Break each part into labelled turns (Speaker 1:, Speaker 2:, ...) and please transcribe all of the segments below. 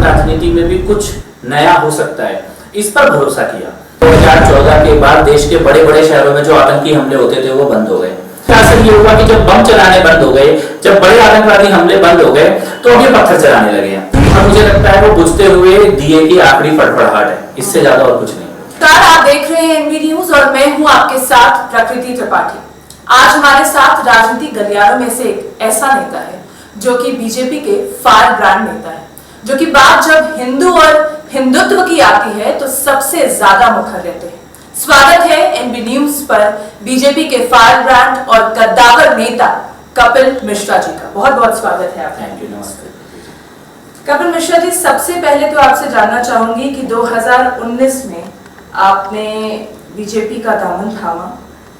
Speaker 1: वर्तमान राजनीति में भी कुछ नया हो सकता है, इस पर भरोसा किया। 2014 के बाद देश के बड़े बड़े शहरों में जो आतंकी हमले होते थे वो बंद हो गए। असर ये हुआ कि जब बम चलाने बंद हो गए, जब बड़े आतंकवादी हमले बंद हो गए, तो अब ये पत्थर चलाने लगे हैं। और मुझे लगता है वो बुझते हुए दिए की आखिरी फड़फड़ाहट है, इससे ज्यादा और कुछ नहीं।
Speaker 2: आप देख रहे हैं एनबी न्यूज और मैं हूं आपके साथ प्रकृति त्रिपाठी। आज हमारे साथ राजनीतिक गलियारों में से एक ऐसा नेता है जो कि बीजेपी के फायर ब्रांड नेता है, जो कि बात जब हिंदू और हिंदुत्व की आती है तो सबसे ज्यादा मुखर रहते हैं। स्वागत है एनबी न्यूज पर बीजेपी के फायर ब्रांड और कद्दावर नेता कपिल मिश्रा जी का। बहुत बहुत स्वागत है आपका।
Speaker 1: थैंक यू, नमस्ते।
Speaker 2: कपिल मिश्रा जी, सबसे पहले तो आपसे जानना चाहूंगी कि 2019 में आपने बीजेपी का दामन थामा,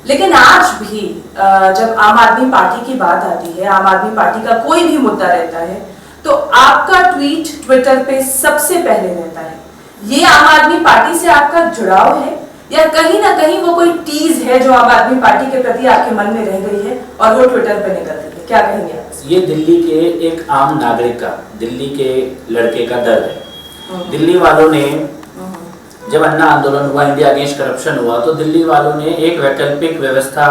Speaker 2: लेकिन आज भी जब आम आदमी पार्टी की बात आती है, आम आदमी पार्टी का कोई भी मुद्दा रहता है तो आपका ट्वीट ट्विटर पे सबसे पहले रहता है। ये आम आदमी पार्टी से आपका जुड़ाव है या कहीं ना कहीं वो कोई टीज है जो आम आदमी पार्टी के प्रति आपके मन में रह गई है और वो ट्विटर पे निकल रही है? क्या कहेंगे आप?
Speaker 1: ये दिल्ली के एक आम नागरिक का, दिल्ली के लड़के का दर्द है। दिल्ली वालों ने जब अन्ना आंदोलन हुआ, इंडिया अगेंस्ट करप्शन हुआ, तो दिल्ली वालों ने एक वैकल्पिक व्यवस्था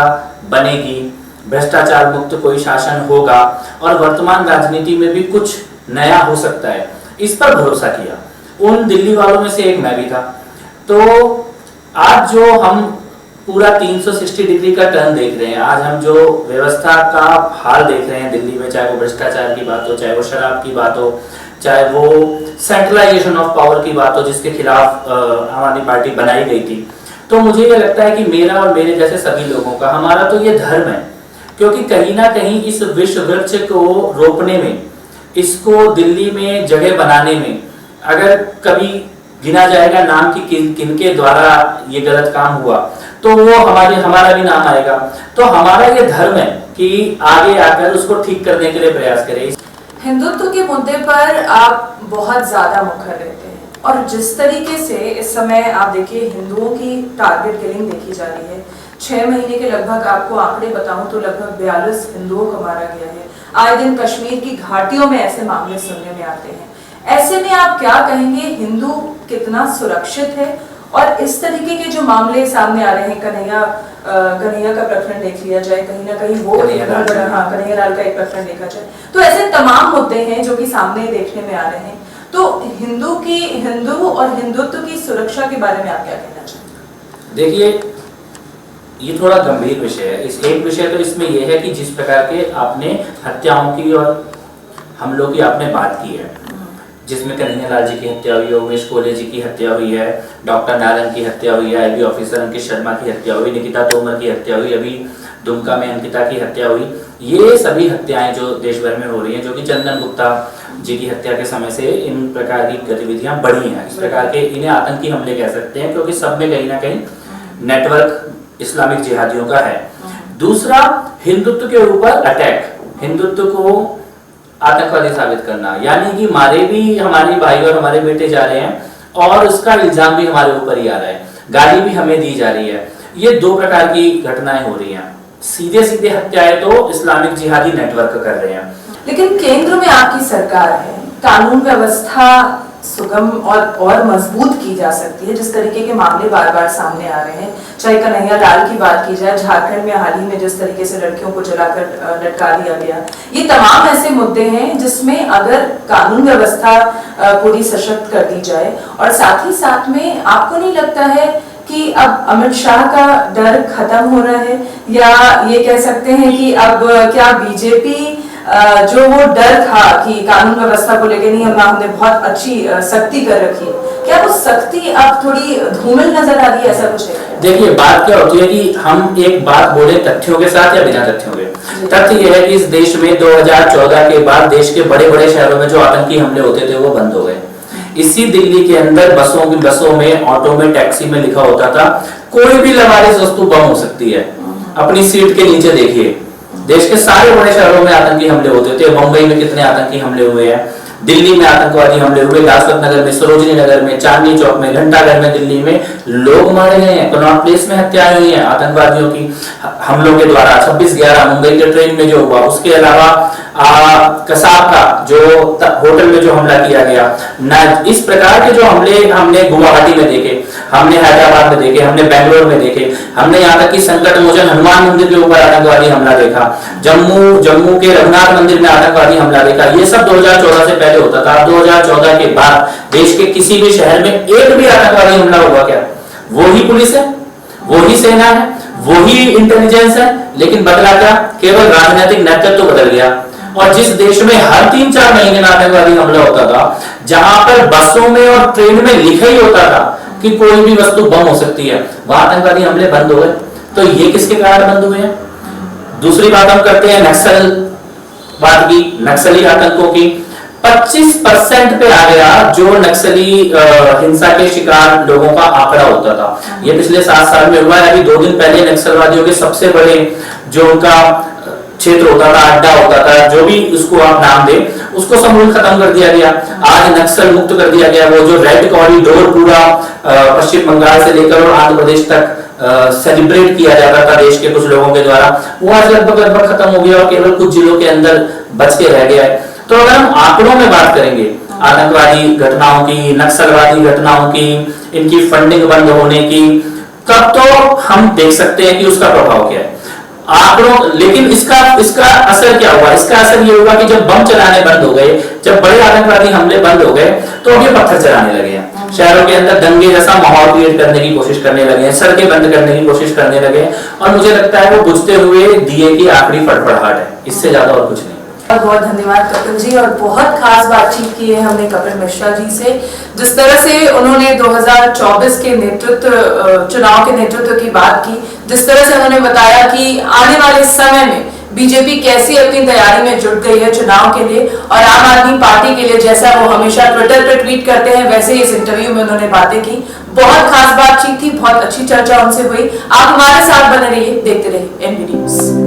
Speaker 1: बनेगी, भ्रष्टाचार मुक्त कोई शासन होगा और वर्तमान राजनीति में भी कुछ नया हो सकता है, इस पर भरोसा किया। उन दिल्ली वालों में से एक मैं भी था। तो आज जो हम पूरा 360 डिग्री का टर्न देख रहे हैं, आज हम जो व्यवस्था का हाल देख रहे हैं दिल्ली में, चाहे वो भ्रष्टाचार की बात हो, चाहे वो शराब की बात हो, चाहे वो सेंट्रलाइजेशन ऑफ पावर की बात हो जिसके खिलाफ आम आदमी पार्टी बनाई गई थी, तो मुझे ये लगता है कि मेरा और मेरे जैसे सभी लोगों का, हमारा तो ये धर्म है, क्योंकि कहीं ना कहीं इस विश्व वृक्ष को रोपने में, इसको दिल्ली में जगह बनाने में, अगर कभी गिना जाएगा नाम कि किनके द्वारा ये गलत काम हुआ तो वो हमारा भी नाम आएगा। तो हमारा ये धर्म है कि आगे आकर उसको ठीक करने के लिए प्रयास करें।
Speaker 2: हिंदुत्व के मुद्दे पर आप बहुत ज्यादा मुखर रहते हैं और जिस तरीके से इस समय आप देखिए हिंदुओं की टारगेट किलिंग देखी जा रही है, 6 महीने के लगभग आपको आंकड़े बताऊं तो लगभग 42 हिंदुओं को मारा गया है। आए दिन कश्मीर की घाटियों में ऐसे मामले सुनने में आते हैं। ऐसे में आप क्या कहेंगे, हिंदू कितना सुरक्षित है? और इस तरीके के जो मामले सामने आ रहे हैं, कन्हैया का प्रकरण देख लिया जाए, कहीं ना कहीं वो कन्हैया लाल का एक प्रकरण देखा जाए, तो ऐसे तमाम मुद्दे हैं जो कि सामने देखने में आ रहे हैं। तो हिंदू और हिंदुत्व की सुरक्षा के बारे में आप क्या कहना चाहेंगे?
Speaker 1: देखिए, ये थोड़ा गंभीर विषय है। इस एक विषय तो इसमें यह है कि जिस प्रकार के आपने हत्याओं की और हमलों की आपने बात की है, जिसमें कन्हैया लाल जी की हत्या हुई है, उमेश कोले जी की हत्या हुई है, डॉक्टर नारायण की हत्या हुई है, आईबी ऑफिसर अंकित शर्मा की हत्या हुई, निकिता तोमर की हत्या हुई, अभी दुमका में अंकिता की हत्या हुई, ये सभी हत्याएं जो देश भर में हो रही हैं, जो कि चंदन गुप्ता जी की हत्या के समय से इन प्रकार की गतिविधियां बढ़ी हैं। इस प्रकार के इन्हें आतंकी हमले कह सकते हैं, क्योंकि सब में कहीं ना कहीं नेटवर्क इस्लामिक जिहादियों का है। दूसरा, हिंदुत्व के ऊपर अटैक, हिंदुत्व को आतंकवादी साबित करना, यानी कि हमारे भी हमारे भाई और हमारे बेटे जा रहे हैं और उसका इल्जाम भी हमारे ऊपर ही आ रहा है, गाली भी हमें दी जा रही है। ये दो प्रकार की घटनाएं हो रही हैं। सीधे सीधे हत्याएं तो इस्लामिक जिहादी नेटवर्क कर रहे हैं।
Speaker 2: लेकिन केंद्र में आपकी सरकार है, कानून व्यवस्था सुगम और मजबूत की जा सकती है। जिस तरीके के मामले बार बार सामने आ रहे हैं, चाहे कन्हैया लाल की बात की जाए, झारखंड में हाल ही में जिस तरीके से लड़कियों को जलाकर लटका दिया गया, ये तमाम ऐसे मुद्दे हैं जिसमें अगर कानून व्यवस्था पूरी सशक्त कर दी जाए, और साथ ही साथ में आपको नहीं लगता है कि अब अमित शाह का डर खत्म हो रहा है, या ये कह सकते हैं कि अब क्या बीजेपी जो वो डर था कि कानून व्यवस्था को लेकर नहीं, हमने बहुत अच्छी सख्ती कर रखी है, क्या वो सख्ती अब थोड़ी धूमिल नजर आ रही है? ऐसा कुछ है?
Speaker 1: देखिए, बात क्या होती है कि हम एक बात बोले तथ्यों के साथ या बिना तथ्यों के। तथ्य यह है कि इस देश में 2014 के बाद देश के बड़े बड़े शहरों में जो आतंकी हमले होते थे वो बंद हो गए। इसी दिल्ली के अंदर बसों में, ऑटो में, टैक्सी में लिखा होता था कोई भी लवारिस वस्तु बम हो सकती है, अपनी सीट के नीचे देखिए। देश के सारे बड़े शहरों में आतंकी हमले होते थे। मुंबई में कितने आतंकी हमले हुए हैं, दिल्ली में आतंकवादी हमले हुए, लाजपत नगर में, सरोजनी नगर में, चांदनी चौक में, घंटाघर में, दिल्ली में लोग मारे गए हैं, कनॉट प्लेस में हत्याएं हुई हैं आतंकवादियों की हमलों के द्वारा 26/11 मुंबई के ट्रेन में जो हुआ, उसके अलावा कसाब का जो होटल में जो हमला किया गया ना, इस प्रकार के जो हमले हमने गुवाहाटी में देखे, हमने हैदराबाद में देखे, हमने बेंगलोर में देखे, हमने यहाँ तक कि संकट मोचन हनुमान मंदिर के ऊपर आतंकवादी हमला देखा, जम्मू के रघुनाथ मंदिर में आतंकवादी हमला देखा। ये सब 2014 से पहले होता था। 2014 के बाद देश के किसी भी शहर में एक भी आतंकवादी हमला हुआ क्या? वही पुलिस है, वही सेना है, वही इंटेलिजेंस है, लेकिन बदला क्या? केवल राजनीतिक नेतृत्व तो बदल गया। और जिस देश में हर 3-4 महीने में आतंकवादी हमला होता था, जहां पर बसों में और ट्रेन में लिखा ही होता था कि कोई भी वस्तु बम हो सकती है, वहां आतंकवादी हमले बंद हो गए। तो ये किसके कारण बंद हुए हैं? दूसरी बात हम करते हैं नक्सलवाद की, नक्सली आतंकों की। 25% पे आ गया जो नक्सली हिंसा के शिकार लोगों का आंकड़ा होता था। ये पिछले 7 साल में हुआ है। अभी 2 दिन पहले नक्सलवादियों के सबसे बड़े जो उनका क्षेत्र होता था, अड्डा होता था, जो भी उसको आप नाम दे, उसको समूल खत्म कर दिया गया। आज नक्सल मुक्त कर दिया गया। वो जो रेड कॉरिडोर पूरा पश्चिम बंगाल से लेकर और आंध्र प्रदेश तक सेलिब्रेट किया जाता था देश के कुछ लोगों के द्वारा, वो आज लगभग खत्म हो गया और केवल कुछ जिलों के अंदर बच के रह गया है। तो अगर हम आंकड़ों में बात करेंगे आतंकवादी घटनाओं की, नक्सलवादी घटनाओं की, इनकी फंडिंग बंद होने की, तब तो हम देख सकते हैं कि उसका प्रभाव क्या है आंकड़ों। लेकिन इसका असर क्या हुआ? इसका असर ये हुआ कि जब बम चलाने बंद हो गए, जब बड़े आतंकवादी हमले बंद हो गए, तो अब ये पत्थर चलाने लगे हैं। शहरों के अंदर दंगे जैसा माहौल क्रिएट करने की कोशिश करने लगे हैं, सड़कें बंद करने की कोशिश करने लगे हैं, और मुझे लगता है वो बुझते हुए दिए की आखिरी फड़फड़ाहट है, इससे ज्यादा और कुछ नहीं।
Speaker 2: बहुत बहुत धन्यवाद कपिल जी। और बहुत खास बातचीत की है हमने कपिल मिश्रा जी से, जिस तरह से उन्होंने 2024 के चुनाव के नेतृत्व की बात की, जिस तरह से उन्होंने बताया कि आने वाले समय में बीजेपी कैसी अपनी तैयारी में जुट गई है चुनाव के लिए और आम आदमी पार्टी के लिए, जैसा वो हमेशा ट्विटर पर ट्वीट करते हैं, वैसे ही इस इंटरव्यू में उन्होंने बातें की। बहुत खास बातचीत थी, बहुत अच्छी चर्चा उनसे हुई। आप हमारे साथ बने रहिए, देखते रहिए NV न्यूज़।